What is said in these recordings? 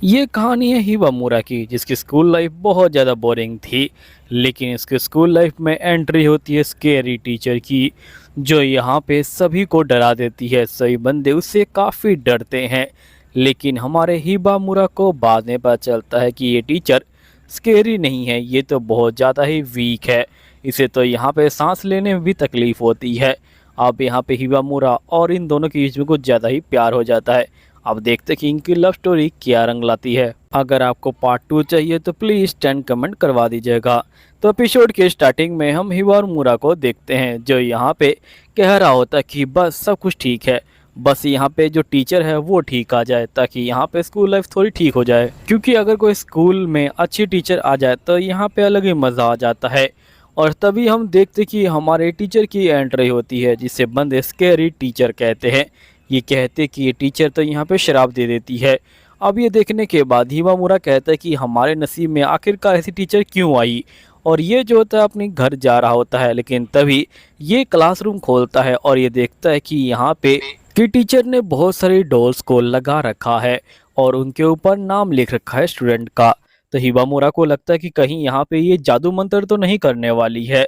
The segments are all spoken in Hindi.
ये कहानी है हिबामुरा की, जिसकी स्कूल लाइफ बहुत ज़्यादा बोरिंग थी। लेकिन इसके स्कूल लाइफ में एंट्री होती है स्केरी टीचर की, जो यहाँ पे सभी को डरा देती है। सभी बंदे उससे काफ़ी डरते हैं। लेकिन हमारे हिबामुरा को बाद में पता चलता है कि ये टीचर स्केरी नहीं है, ये तो बहुत ज़्यादा ही वीक है। इसे तो यहाँ पे सांस लेने में भी तकलीफ़ होती है। अब यहाँ पे हिबामुरा और इन दोनों के बीच में कुछ ज़्यादा ही प्यार हो जाता है। अब देखते हैं कि इनकी लव स्टोरी क्या रंग लाती है। अगर आपको पार्ट 2 चाहिए तो प्लीज़ 10 कमेंट करवा दीजिएगा। तो एपिसोड के स्टार्टिंग में हम हिबामुरा को देखते हैं, जो यहाँ पे कह रहा होता है कि बस सब कुछ ठीक है, बस यहाँ पे जो टीचर है वो ठीक आ जाए, ताकि यहाँ पे स्कूल लाइफ थोड़ी ठीक हो जाए। क्योंकि अगर कोई स्कूल में अच्छी टीचर आ जाए तो यहाँ पे अलग ही मज़ा आ जाता है। और तभी हम देखते कि हमारे टीचर की एंट्री होती है, जिसे बंदे स्कैरी टीचर कहते हैं। ये कहते कि ये टीचर तो यहाँ पे शराब दे देती है। अब ये देखने के बाद हिमामुरा कहता है कि हमारे नसीब में आखिरकार ऐसी टीचर क्यों आई। और ये जो होता है अपने घर जा रहा होता है, लेकिन तभी ये क्लासरूम खोलता है और ये देखता है कि यहाँ पे कि टीचर ने बहुत सारी डॉल्स को लगा रखा है और उनके ऊपर नाम लिख रखा है स्टूडेंट का। तो हिबामुरा को लगता है कि कहीं यहाँ पे ये जादू मंत्र तो नहीं करने वाली है।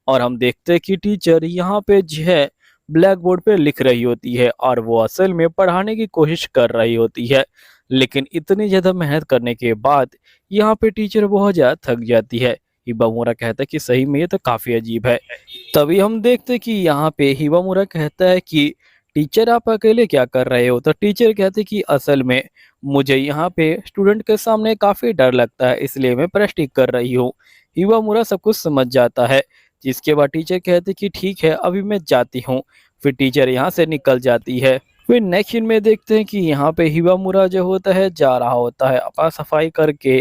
और हम देखते हैं कि टीचर यहाँ पे जो है ब्लैक बोर्ड पे लिख रही होती है और वो असल में पढ़ाने की कोशिश कर रही होती है। लेकिन इतनी ज़्यादा मेहनत करने के बाद यहाँ पे टीचर बहुत ज़्यादा थक जाती है। हिबामुरा कहता है कि सही में ये तो काफ़ी अजीब है। तभी हम देखते हैं कि यहाँ पे हिबामुरा कहता है कि टीचर आप अकेले क्या कर रहे हो। तो टीचर कहते कि असल में मुझे यहाँ पे स्टूडेंट के सामने काफ़ी डर लगता है, इसलिए मैं प्रैक्टिस कर रही हूँ। हिबामुरा सब कुछ समझ जाता है। जिसके बाद टीचर कहते कि ठीक है, अभी मैं जाती हूँ। फिर टीचर यहाँ से निकल जाती है। फिर नेक्स्ट सीन में देखते हैं कि यहाँ पे हिबामुरा जो होता है जा रहा होता है अपना सफाई करके।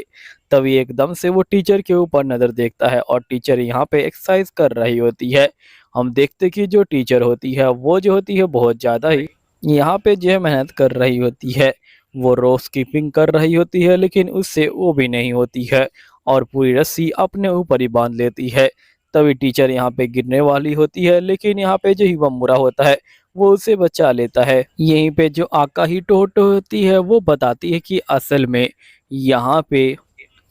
तभी एकदम से वो टीचर के ऊपर नज़र देखता है और टीचर यहाँ पे एक्सरसाइज कर रही होती है। हम देखते कि जो टीचर होती है वो जो होती है बहुत ज़्यादा ही यहाँ पे जो है मेहनत कर रही होती है। वो रोज़ कीपिंग कर रही होती है, लेकिन उससे वो भी नहीं होती है और पूरी रस्सी अपने ऊपर ही बांध लेती है। तभी टीचर यहाँ पे गिरने वाली होती है, लेकिन यहाँ पे जो हिबामुरा होता है वो उसे बचा लेता है। यहीं पे जो आका हिटोटो होती है वो बताती है कि असल में यहाँ पे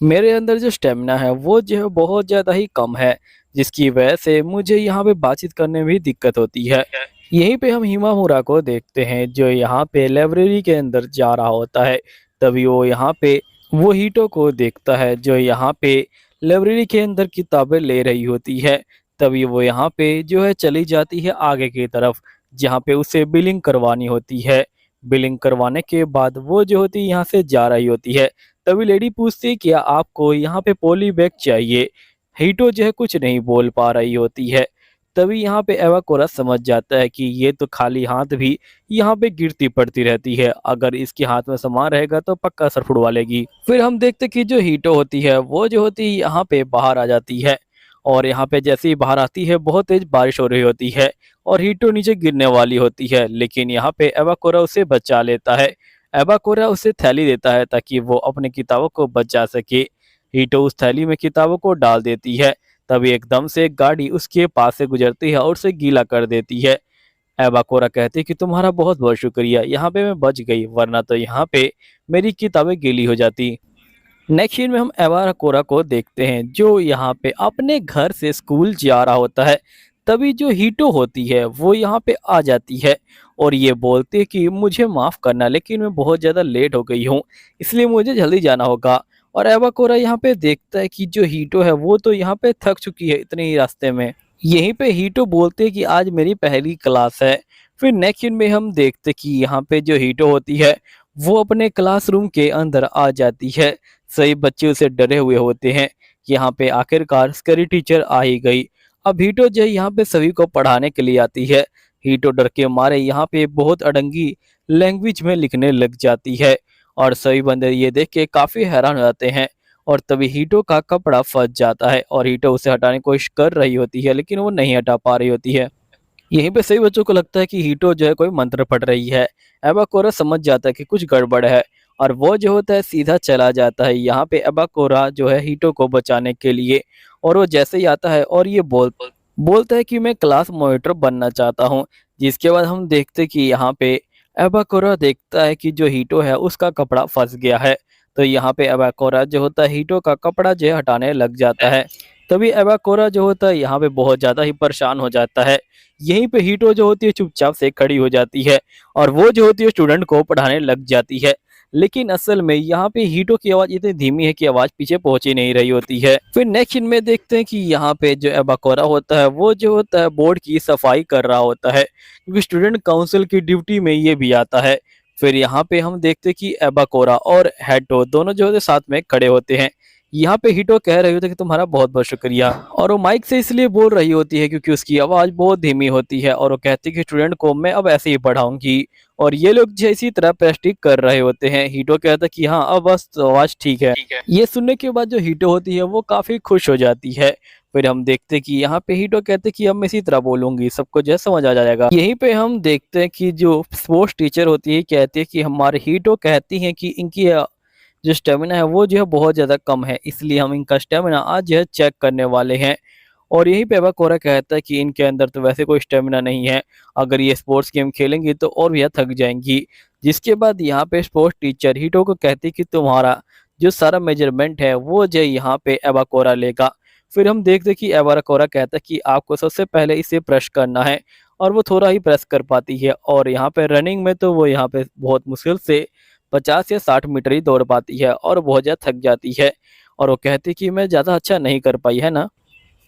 मेरे अंदर जो स्टेमिना है वो जो है बहुत ज़्यादा ही कम है, जिसकी वजह से मुझे यहाँ पे बातचीत करने में भी दिक्कत होती है। यहीं पे हम हिमामुरा को देखते हैं, जो यहाँ पे लाइब्रेरी के अंदर जा रहा होता है। तभी वो यहाँ पे वो हीटो को देखता है, जो यहाँ पे लाइब्रेरी के अंदर किताबें ले रही होती है। तभी वो यहाँ पे जो है चली जाती है आगे की तरफ, जहाँ पे उसे बिलिंग करवानी होती है। बिलिंग करवाने के बाद वो जो होती है यहाँ से जा रही होती है। तभी लेडी पूछती है क्या आपको यहाँ पे पॉली बैग चाहिए। हीटो जो है कुछ नहीं बोल पा रही होती है। तभी यहाँ पे एवाकोरा समझ जाता है कि ये तो खाली हाथ भी यहाँ पे गिरती पड़ती रहती है, अगर इसके हाथ में सामान रहेगा तो पक्का सर फुड़वा लेगी। फिर हम देखते कि जो हीटो होती है वो जो होती है यहाँ पे बाहर आ जाती है। और यहाँ पे जैसे ही बाहर आती है बहुत तेज बारिश हो रही होती है और हीटो नीचे गिरने वाली होती है, लेकिन यहाँ पे एवाकोरा उसे बचा लेता है। एबाकोरा उसे थैली देता है ताकि वो अपनी किताबों को बचा सके। हीटो उस थैली में किताबों को डाल देती है। तभी एकदम से एक गाड़ी उसके पास से गुजरती है और उसे गीला कर देती है। एबाकोरा कहती है कि तुम्हारा बहुत बहुत शुक्रिया, यहाँ पे मैं बच गई, वरना तो यहाँ पे मेरी किताबें गीली हो जाती। नेक्स्ट सीन में हम एबाकोरा को देखते हैं, जो यहाँ पे अपने घर से स्कूल जा रहा होता है। तभी जो हीटो होती है वो यहाँ पे आ जाती है और ये बोलती है कि मुझे माफ़ करना, लेकिन मैं बहुत ज़्यादा लेट हो गई हूँ, इसलिए मुझे जल्दी जाना होगा। और एबाकोरा यहाँ पे देखता है कि जो हीटो है वो तो यहाँ पे थक चुकी है इतने ही रास्ते में। यहीं पे हीटो बोलते हैं कि आज मेरी पहली क्लास है। फिर नेक्स्ट सीन में हम देखते कि यहाँ पे जो हीटो होती है वो अपने क्लासरूम के अंदर आ जाती है। सभी बच्चे उसे डरे हुए होते हैं। यहाँ पे आखिरकार स्करी टीचर आ ही गई। अब हीटो जो है यहाँ पे सभी को पढ़ाने के लिए आती है। हीटो डर के मारे यहाँ पे बहुत अड़ंगी लैंग्वेज में लिखने लग जाती है और सभी बंदे ये देख के काफ़ी हैरान हो जाते हैं। और तभी हीटो का कपड़ा फंस जाता है और हीटो उसे हटाने की कोशिश कर रही होती है, लेकिन वो नहीं हटा पा रही होती है। यहीं पे सभी बच्चों को लगता है कि हीटो जो है कोई मंत्र पढ़ रही है। एबाकोरा समझ जाता है कि कुछ गड़बड़ है और वो जो होता है सीधा चला जाता है यहाँ पे एबाकोरा जो है हीटो को बचाने के लिए। और वो जैसे ही आता है और ये बोलता है कि मैं क्लास मॉनिटर बनना चाहता हूँ। जिसके बाद हम देखते कि यहाँ पे एबाकोरा देखता है कि जो हीटो है उसका कपड़ा फंस गया है। तो यहाँ पे एवाकोरा जो होता है हीटो का कपड़ा जो है हटाने लग जाता है। तभी एवाकोरा जो होता है यहाँ पे बहुत ज़्यादा ही परेशान हो जाता है। यहीं पे हीटो जो होती है चुपचाप से खड़ी हो जाती है और वो जो होती है स्टूडेंट को पढ़ाने लग जाती है। लेकिन असल में यहाँ पे हीटो की आवाज़ इतनी धीमी है कि आवाज़ पीछे पहुंच ही नहीं रही होती है। फिर नेक्स्ट सीन में देखते हैं कि यहाँ पे जो एवाकोरा होता है वो जो होता है बोर्ड की सफाई कर रहा होता है, क्योंकि स्टूडेंट काउंसिल की ड्यूटी में ये भी आता है। फिर यहाँ पे हम देखते हैं कि एबाकोरा और हेटो दोनों जो है साथ में खड़े होते हैं। यहाँ पे हिटो कह रही होती है कि तुम्हारा बहुत बहुत शुक्रिया, और वो माइक से इसलिए बोल रही होती है क्योंकि उसकी आवाज़ बहुत धीमी होती है और वो कहती है कि स्टूडेंट को मैं अब ऐसे ही पढ़ाऊंगी। और ये लोग जो इसी तरह प्रेस्टिक कर रहे होते हैं। हिटो कहता है कि हाँ अब बस आवाज़ ठीक है। ये सुनने के बाद जो हिटो होती है वो काफ़ी खुश हो जाती है। फिर हम देखते हैं कि यहाँ पे हीटो कहते हैं कि अब मैं इसी तरह बोलूंगी, सबको जो है समझ आ जाएगा। यहीं पे हम देखते हैं कि जो स्पोर्ट्स टीचर होती है कहती है कि हमारे हीटो कहती हैं कि इनकी जो स्टेमिना है वो जो है बहुत ज़्यादा कम है, इसलिए हम इनका स्टेमिना आज जो है चेक करने वाले हैं। और यहीं पे एबाकोरा कहता है कि इनके अंदर तो वैसे कोई स्टेमिना नहीं है, अगर ये स्पोर्ट्स गेम खेलेंगी तो और भी थक जाएंगी। जिसके बाद यहाँ पे स्पोर्ट्स टीचर हीटो को कहती है कि तुम्हारा जो सारा मेजरमेंट है वो जो यहाँ पे एबाकोरा लेगा। फिर हम देखते कि एबाकोरा कहता है कि आपको सबसे पहले इसे प्रेस करना है, और वो थोड़ा ही प्रेस कर पाती है। और यहाँ पे रनिंग में तो वो यहाँ पे बहुत मुश्किल से 50 या 60 मीटर ही दौड़ पाती है और बहुत ज़्यादा थक जाती है। और वो कहती कि मैं ज़्यादा अच्छा नहीं कर पाई है ना।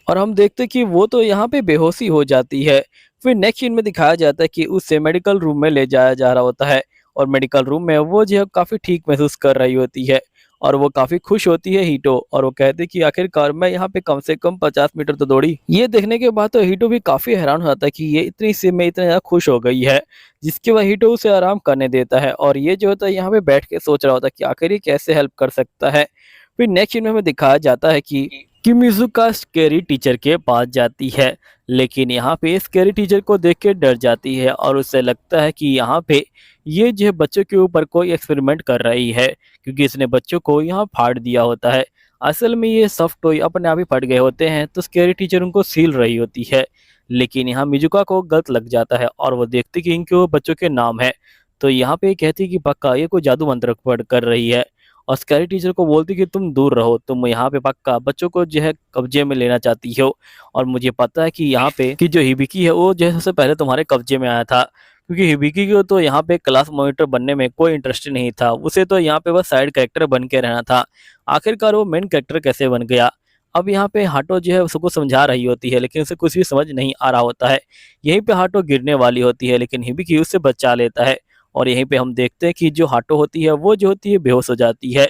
और हम देखते कि वो तो यहाँ पे बेहोशी हो जाती है। फिर नेक्स्ट सीन में दिखाया जाता है कि उसे मेडिकल रूम में ले जाया जा रहा होता है, और मेडिकल रूम में वो जो है काफ़ी ठीक महसूस कर रही होती है और वो काफ़ी खुश होती है हीटो। और वो कहती है कि आखिरकार मैं यहाँ पे कम से कम 50 मीटर तो दौड़ी। ये देखने के बाद तो हीटो भी काफ़ी हैरान हो जाता है कि ये इतनी सी में इतना ज़्यादा खुश हो गई है। जिसके बाद हीटो उसे आराम करने देता है, और ये जो होता है यहाँ पे बैठ के सोच रहा होता है कि आखिर ये कैसे हेल्प कर सकता है। फिर नेक्स्ट सीन में हमें दिखाया जाता है कि मिजुका स्केरी टीचर के पास जाती है, लेकिन यहाँ पे स्केरी टीचर को देख के डर जाती है और उसे लगता है कि यहाँ पे ये जो है बच्चों के ऊपर कोई एक्सपेरिमेंट कर रही है, क्योंकि इसने बच्चों को यहाँ फाड़ दिया होता है। असल में ये सॉफ्ट टॉय अपने आप ही फट गए होते हैं, तो स्केरी टीचर उनको सील रही होती है। लेकिन यहाँ मिजुका को गलत लग जाता है और वो देखती कि इनके वो बच्चों के नाम है। तो यहाँ पे कहती कि पक्का ये कोई जादू मंत्र पढ़ कर रही है। और स्कैरी टीचर को बोलती कि तुम दूर रहो, तुम यहाँ पे पक्का बच्चों को जो है कब्जे में लेना चाहती हो। और मुझे पता है कि यहाँ पे कि जो हिबिकी है वो जो है सबसे पहले तुम्हारे कब्जे में आया था, क्योंकि हिबिकी को तो यहाँ पे क्लास मॉनिटर बनने में कोई इंटरेस्ट नहीं था, उसे तो यहाँ पे बस साइड कैरेक्टर बन के रहना था। आखिरकार वो मेन कैरेक्टर कैसे बन गया। अब यहाँ पे हाटो जो है उसको समझा रही होती है, लेकिन उसे कुछ भी समझ नहीं आ रहा होता है। यहीं पे हाटो गिरने वाली होती है, लेकिन हिबिकी उससे बचा लेता है। और यहीं पे हम देखते हैं कि जो हाटो होती है वो जो होती है बेहोश हो जाती है।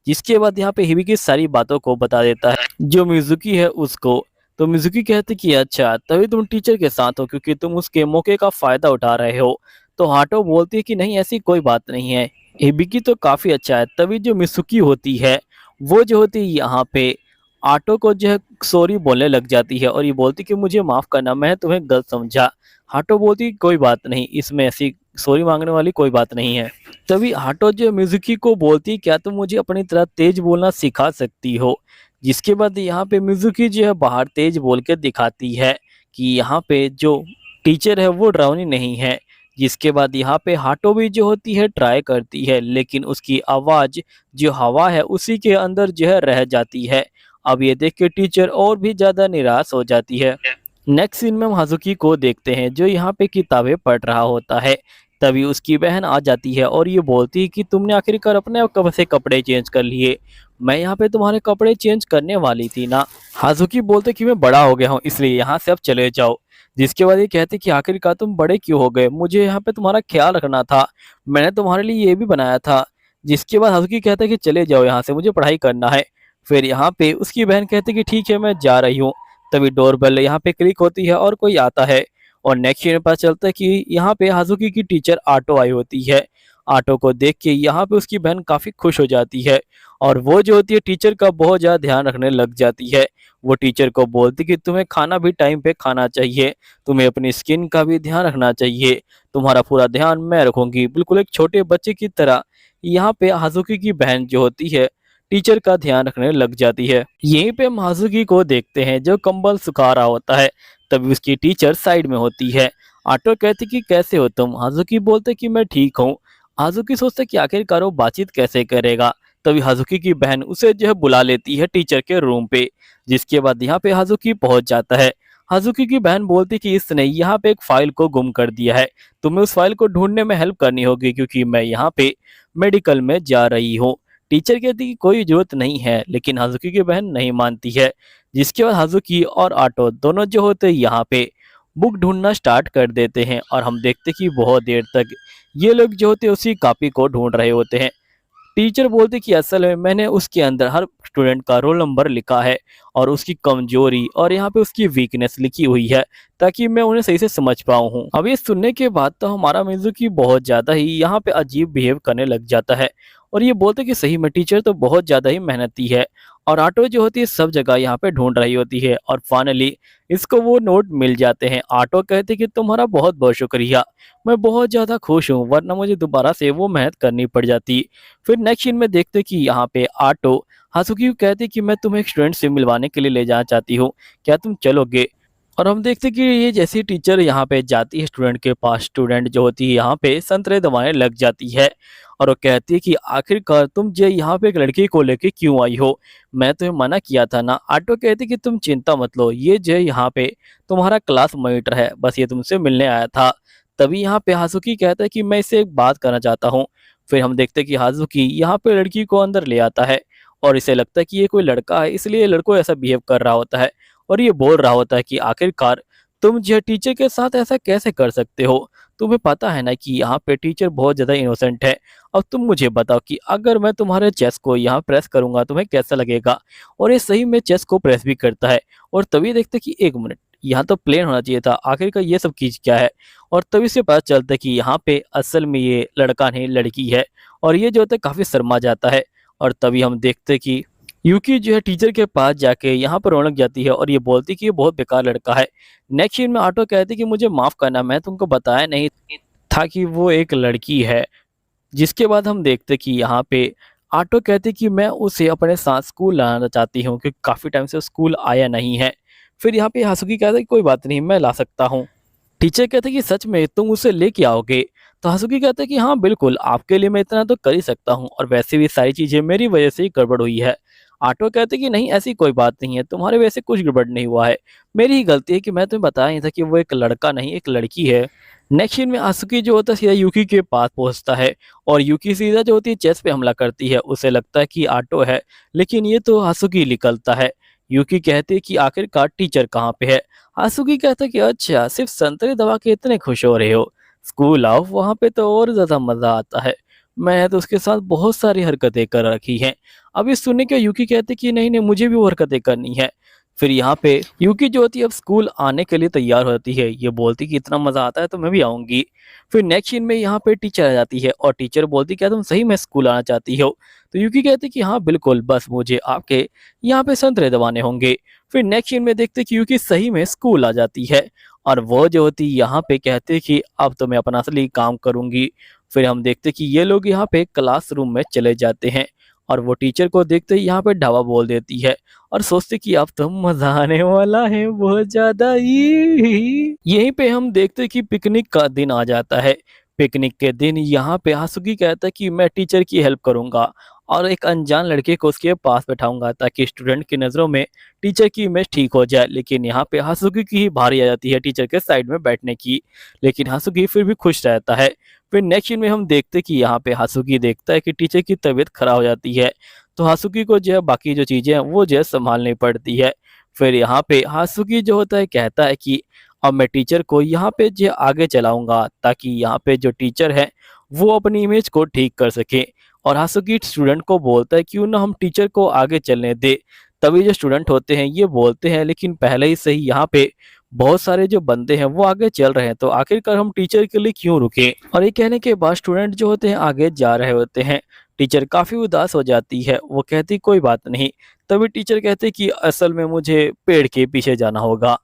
जिसके बाद यहाँ पे हिबिकी सारी बातों को बता देता है जो मिजुकी है उसको। तो मिजुकी कहती कि अच्छा तभी तुम टीचर के साथ हो क्योंकि तुम उसके मौके का फायदा उठा रहे हो। तो हाटो बोलती है कि नहीं ऐसी कोई बात नहीं है, हिबिकी तो काफी अच्छा है। तभी जो मिसुकी होती है वो जो होती है यहाँ पे आटो को जो है सॉरी बोलने लग जाती है और ये बोलती कि मुझे माफ करना, मैं तुम्हें गलत समझा। हाटो बोलती कोई बात नहीं, इसमें ऐसी सॉरी मांगने वाली कोई बात नहीं है। तभी हाटो जो मिजुकी को बोलती क्या तुम मुझे अपनी तरह तेज बोलना सिखा सकती हो। जिसके बाद यहाँ पे मिजुकी जो है बाहर तेज बोल के दिखाती है कि यहाँ पे जो टीचर है वो डरावनी नहीं है। जिसके बाद यहाँ पे हाटो भी जो होती है ट्राई करती है, लेकिन उसकी आवाज़ जो हवा है उसी के अंदर जो है रह जाती है। अब ये देख के टीचर और भी ज़्यादा निराश हो जाती है। नेक्स्ट सीन में हम हाजुकी को देखते हैं जो यहाँ पे किताबें पढ़ रहा होता है। तभी उसकी बहन आ जाती है और ये बोलती है कि तुमने आखिरकार अपने कब से कपड़े चेंज कर लिए, मैं यहाँ पे तुम्हारे कपड़े चेंज करने वाली थी ना। हाजुकी बोलते कि मैं बड़ा हो गया हूँ इसलिए यहाँ से अब चले जाओ। जिसके बाद ये कहते कि आखिरकार तुम बड़े क्यों हो गए, मुझे यहाँ पे तुम्हारा ख्याल रखना था, मैंने तुम्हारे लिए ये भी बनाया था। जिसके बाद हाजुकी कहता है कि चले जाओ यहाँ से, मुझे पढ़ाई करना है। फिर यहाँ पे उसकी बहन कहती कि ठीक है मैं जा रही हूँ। तभी डोरबेल यहाँ पे क्लिक होती है और कोई आता है। और नेक्स्ट सीन में पता चलता है कि यहाँ पे हाजुकी की टीचर आटो आई होती है। आटो को देख के यहाँ पे उसकी बहन काफ़ी खुश हो जाती है और वो जो होती है टीचर का बहुत ज़्यादा ध्यान रखने लग जाती है। वो टीचर को बोलती कि तुम्हें खाना भी टाइम पे खाना चाहिए, तुम्हें अपनी स्किन का भी ध्यान रखना चाहिए, तुम्हारा पूरा ध्यान मैं रखूंगी, बिल्कुल एक छोटे बच्चे की तरह। यहाँ पे हाजुकी की बहन जो होती है टीचर का ध्यान रखने लग जाती है। यहीं पे हम हाजुकी को देखते हैं जो कंबल सुखा रहा होता है। तभी उसकी टीचर साइड में होती है। आटो कहती कि कैसे हो तुम, हाजुकी बोलते कि मैं ठीक हूँ। हाजुकी सोचते कि आखिरकार वो बातचीत कैसे करेगा। तभी हाजुकी की बहन उसे जो है बुला लेती है टीचर के रूम पे। जिसके बाद यहाँ पे हाजुकी पहुंच जाता है। हाजुकी की बहन बोलती कि इसने यहाँ पे एक फाइल को गुम कर दिया है, तुम्हें उस फाइल को ढूंढने में हेल्प करनी होगी क्योंकि मैं यहाँ पे मेडिकल में जा रही हूँ। टीचर कहती कि कोई जरूरत नहीं है, लेकिन हाजुकी की बहन नहीं मानती है। जिसके बाद हाजुकी और आटो दोनों जो होते हैं यहाँ पे बुक ढूंढना स्टार्ट कर देते हैं और हम देखते कि बहुत देर तक ये लोग जो होते हैं उसी कॉपी को ढूंढ रहे होते हैं। टीचर बोलते कि असल में मैंने उसके अंदर हर स्टूडेंट का रोल नंबर लिखा है और उसकी कमजोरी और यहाँ पे उसकी वीकनेस लिखी हुई है ताकि मैं उन्हें सही से समझ पाऊँ हूँ। अब ये सुनने के बाद तो हमारा मिज़ुकी बहुत ज़्यादा ही यहाँ पे अजीब बिहेव करने लग जाता है और ये बोलते कि सही में टीचर तो बहुत ज़्यादा ही मेहनती है। और ऑटो जो होती है सब जगह यहाँ पे ढूंढ रही होती है और फाइनली इसको वो नोट मिल जाते हैं। ऑटो कहते कि तुम्हारा बहुत बहुत शुक्रिया, मैं बहुत ज़्यादा खुश हूँ, वरना मुझे दोबारा से वो मेहनत करनी पड़ जाती। फिर नेक्स्ट सीन में देखते कि यहाँ पे ऑटो हासुकी को कहती कि मैं तुम्हें एक स्टूडेंट से मिलवाने के लिए ले जाना चाहती हूँ, क्या तुम चलोगे? और हम देखते कि ये जैसी टीचर यहाँ पे जाती है स्टूडेंट के पास, स्टूडेंट जो होती है यहाँ पे संतरे दवाने लग जाती है और वो कहती है कि आखिरकार तुम जो यहाँ पे एक लड़की को लेके क्यों आई हो, मैं तुम्हें मना किया था ना। ऑटो कहती कि तुम चिंता मत लो, ये जो है यहाँ पे तुम्हारा क्लास मॉनिटर है, बस ये तुमसे मिलने आया था। तभी यहाँ पे हासुकी कहता है कि मैं इससे एक बात करना चाहता हूँ। फिर हम देखते हैं कि हासुकी यहाँ पे लड़की को अंदर ले आता है और इसे लगता है कि ये कोई लड़का है, इसलिए लड़को ऐसा बिहेव कर रहा होता है और ये बोल रहा होता है कि आखिरकार तुम जो टीचर के साथ ऐसा कैसे कर सकते हो, तुम्हें पता है ना कि यहाँ पे टीचर बहुत ज़्यादा इनोसेंट है। अब तुम मुझे बताओ कि अगर मैं तुम्हारे चेस्ट को यहाँ प्रेस करूंगा तुम्हें कैसा लगेगा? और ये सही में चेस्ट को प्रेस भी करता है और तभी देखते कि एक मिनट, यहाँ तो प्लेन होना चाहिए था, आखिरकार ये सब चीज़ क्या है? और तभी से पता चलता है कि यहाँ पे असल में ये लड़का नहीं लड़की है और ये जो होता है काफ़ी शर्मा जाता है। और तभी हम देखते कि यूकी जो है टीचर के पास जाके यहाँ पर रोने लग जाती है और ये बोलती कि ये बहुत बेकार लड़का है। नेक्स्ट सीन में ऑटो कहती कि मुझे माफ़ करना, मैं तुमको बताया नहीं था कि वो एक लड़की है। जिसके बाद हम देखते कि यहाँ पे ऑटो कहती कि मैं उसे अपने साथ स्कूल लाना चाहती हूँ क्योंकि काफ़ी टाइम से स्कूल आया नहीं है। फिर यहाँ पे हासुकी कहता है कि कोई बात नहीं, मैं ला सकता हूँ। टीचर कहते हैं कि सच में तुम उसे लेके आओगे? तो हासुकी कहते हैं कि हाँ बिल्कुल, आपके लिए मैं इतना तो कर ही सकता हूँ और वैसे भी सारी चीज़ें मेरी वजह से ही गड़बड़ हुई है। ऑटो कहते हैं कि नहीं ऐसी कोई बात नहीं है, तुम्हारे वजह से कुछ गड़बड़ नहीं हुआ है, मेरी ही गलती है कि मैं तुम्हें बताया नहीं था कि वो एक लड़का नहीं एक लड़की है। नेक्स्ट सीन में हासुकी जो होता है सीधा यूकी के पास पहुंचता है और यूकी सीधा जो होती है चेस्ट पे हमला करती है। उसे लगता है कि ऑटो है, लेकिन ये तो हासुकी निकलता है। यूकी कहती है कि आखिरकार टीचर कहाँ पे है? हासुकी कहता है कि अच्छा सिर्फ संतरे दबा के इतने खुश हो रहे हो, स्कूल आओ वहाँ पे तो और ज़्यादा मज़ा आता है, मैं तो उसके साथ बहुत सारी हरकतें कर रखी हैं। अब ये सुनने के यूकी कहते कि नहीं नहीं मुझे भी वो हरकतें करनी है। फिर यहाँ पे यूकी जो होती है अब स्कूल आने के लिए तैयार होती है, ये बोलती कि इतना मज़ा आता है तो मैं भी आऊँगी। फिर नेक्स्ट सीन में यहाँ पे टीचर आ जाती है और टीचर बोलती क्या तुम सही में स्कूल आना चाहती हो? तो यूकी कहती कि हाँ बिल्कुल, बस मुझे आपके यहाँ पे संतरे दबाने होंगे। फिर नेक्स्ट सीन में देखते कि यूकी सही में स्कूल आ जाती है और वो जो होती यहाँ पे कहते कि अब तो मैं अपना असली काम करूँगी। फिर हम देखते कि ये लोग यहाँ पे क्लासरूम में चले जाते हैं और वो टीचर को देखते ही यहाँ पे ढाबा बोल देती है और सोचते कि अब तो मजा आने वाला है बहुत ज्यादा ही। यहीं पे हम देखते कि पिकनिक का दिन आ जाता है। पिकनिक के दिन यहाँ पे हासुकी कहता है कि मैं टीचर की हेल्प करूंगा और एक अनजान लड़के को उसके पास बैठाऊंगा ताकि स्टूडेंट की नज़रों में टीचर की इमेज ठीक हो जाए। लेकिन यहाँ पे हासुकी की ही भारी आ जाती है टीचर के साइड में बैठने की, लेकिन हासुकी फिर भी खुश रहता है। फिर नेक्स्ट सीन में हम देखते कि यहाँ पे हासुकी देखता है कि टीचर की तबीयत खराब हो जाती है, तो हासुकी को जो है बाकी जो चीज़ें हैं वो जो है संभालनी पड़ती है। फिर यहाँ पे हासुकी जो होता है कहता है कि अब मैं टीचर को यहाँ पे जो आगे चलाऊंगा ताकि यहाँ पे जो टीचर है वो अपनी इमेज को ठीक कर सके। और हासुकी स्टूडेंट को बोलता है क्यों ना हम टीचर को आगे चलने दे। तभी जो स्टूडेंट होते हैं ये बोलते हैं लेकिन पहले ही से ही यहाँ पे बहुत सारे जो बंदे हैं वो आगे चल रहे हैं, तो आखिरकार हम टीचर के लिए क्यों रुके? और ये कहने के बाद स्टूडेंट जो होते हैं आगे जा रहे होते हैं। टीचर काफ़ी उदास हो जाती है, वो कहती कोई बात नहीं। तभी टीचर कहते कि असल में मुझे पेड़ के पीछे जाना होगा।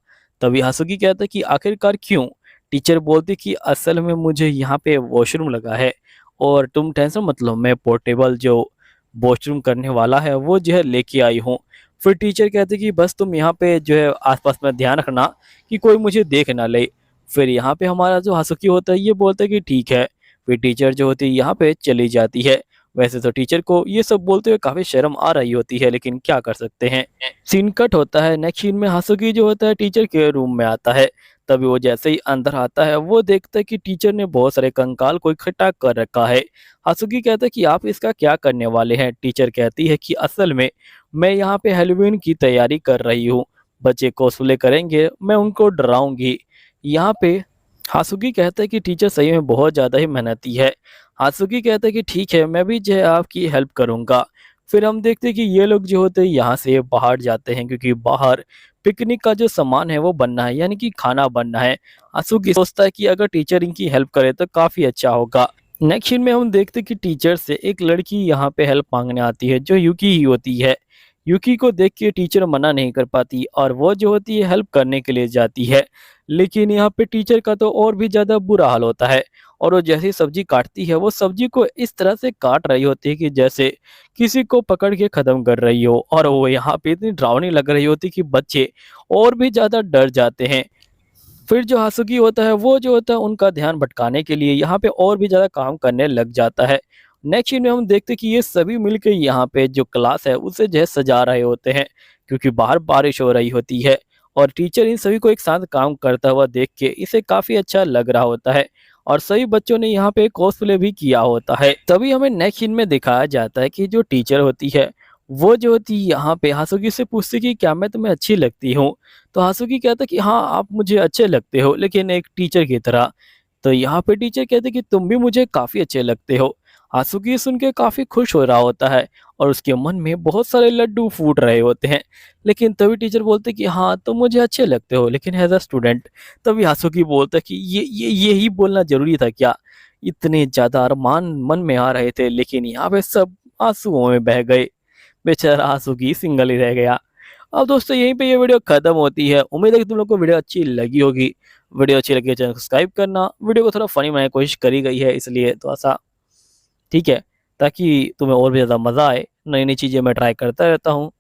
तभी हासुकी कहता कि आखिरकार क्यों? टीचर बोलती कि असल में मुझे यहाँ पे वॉशरूम लगा है और तुम टेंशन मत लो, मैं पोर्टेबल जो वॉशरूम करने वाला है वो जो है लेके आई हूँ। फिर टीचर कहते कि बस तुम यहाँ पे जो है आसपास में ध्यान रखना कि कोई मुझे देख ना ले। फिर यहाँ पे हमारा जो हासुकी होता है ये बोलता है कि ठीक है। फिर टीचर जो होती है यहाँ पे चली जाती है। वैसे तो टीचर को ये सब बोलते हुए काफ़ी शर्म आ रही होती है, लेकिन क्या कर सकते हैं। सीन कट होता है। नेक्स्ट सीन में हासुकी जो होता है टीचर के रूम में आता है। तभी वो जैसे ही अंदर आता है वो देखता है कि टीचर ने बहुत सारे कंकाल को इकट्ठा कर रखा है। हासुकी कहता है कि आप इसका क्या करने वाले हैं। टीचर कहती है कि असल में मैं यहाँ पे हैलोवीन की तैयारी कर रही हूँ। बच्चे कॉस्प्ले करेंगे, मैं उनको डराऊंगी। यहाँ पे हासुकी कहता है कि टीचर सही में बहुत ज़्यादा ही मेहनती है। हासुकी कहता है कि ठीक है, मैं भी जो है आपकी हेल्प करूँगा। फिर हम देखते हैं कि ये लोग जो होते हैं यहाँ से बाहर जाते हैं, क्योंकि बाहर पिकनिक का जो सामान है वो बनना है, यानी कि खाना बनना है। हासुकी सोचता है कि अगर टीचर इनकी हेल्प करे तो काफ़ी अच्छा होगा। नेक्स्ट सीन में हम देखते हैं कि टीचर से एक लड़की यहाँ पे हेल्प मांगने आती है, जो यूकी ही होती है। यूकी को देख के टीचर मना नहीं कर पाती और वो जो होती है हेल्प करने के लिए जाती है। लेकिन यहाँ पे टीचर का तो और भी ज़्यादा बुरा हाल होता है, और वो जैसी सब्जी काटती है वो सब्जी को इस तरह से काट रही होती है कि जैसे किसी को पकड़ के ख़त्म कर रही हो, और वो यहाँ पे इतनी डरावनी लग रही होती कि बच्चे और भी ज़्यादा डर जाते हैं। फिर जो हासुकी होता है वो जो होता है उनका ध्यान भटकाने के लिए यहाँ पे और भी ज़्यादा काम करने लग जाता है। नेक्स्ट सीन में हम देखते हैं कि ये सभी मिलके यहाँ पे जो क्लास है उसे जो है सजा रहे होते हैं, क्योंकि बाहर बारिश हो रही होती है। और टीचर इन सभी को एक साथ काम करता हुआ देख के इसे काफ़ी अच्छा लग रहा होता है, और सभी बच्चों ने यहाँ पे कॉस्प्ले भी किया होता है। तभी हमें नेक्स्ट सीन में दिखाया जाता है कि जो टीचर होती है वो जो होती है यहाँ पे हासुकी से पूछती कि क्या मैं तुम्हें अच्छी लगती हूँ। तो हासुकी कहता कि हाँ, आप मुझे अच्छे लगते हो, लेकिन एक टीचर की तरह। तो यहाँ पे टीचर कहते कि तुम भी मुझे काफ़ी अच्छे लगते हो। हासुकी सुन के काफ़ी खुश हो रहा होता है, और उसके मन में बहुत सारे लड्डू फूट रहे होते हैं। लेकिन तभी टीचर बोलते कि हाँ, तुम मुझे अच्छे लगते हो, लेकिन एज अ स्टूडेंट। तभी हासुकी बोलता कि यही बोलना ज़रूरी था क्या? इतने ज़्यादा अरमान मन में आ रहे थे, लेकिन यहाँ पे सब आंसुओं में बह गए। बेचारा आंसू सिंगल ही रह गया। अब दोस्तों यहीं पे ये वीडियो खत्म होती है। उम्मीद है कि तुम लोग को वीडियो अच्छी लगी होगी। वीडियो अच्छी लगी है चैनल को सब्सक्राइब करना। वीडियो को थोड़ा फनी बनाने की कोशिश करी गई है, इसलिए थोड़ा-सा ठीक है, ताकि तुम्हें और भी ज़्यादा मज़ा आए। नई-नई चीज़ें मैं ट्राई करता रहता हूँ।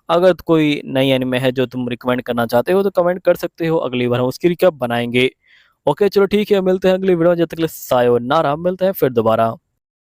अगर कोई नई एनीमे है जो तुम रिकमेंड करना चाहते हो तो कमेंट कर सकते हो, अगली बार हम उसकी रिकैप बनाएँगे। ओके चलो ठीक है, मिलते हैं अगली वीडियो में, जब तक के लिए सायोनारा। मिलते हैं फिर दोबारा।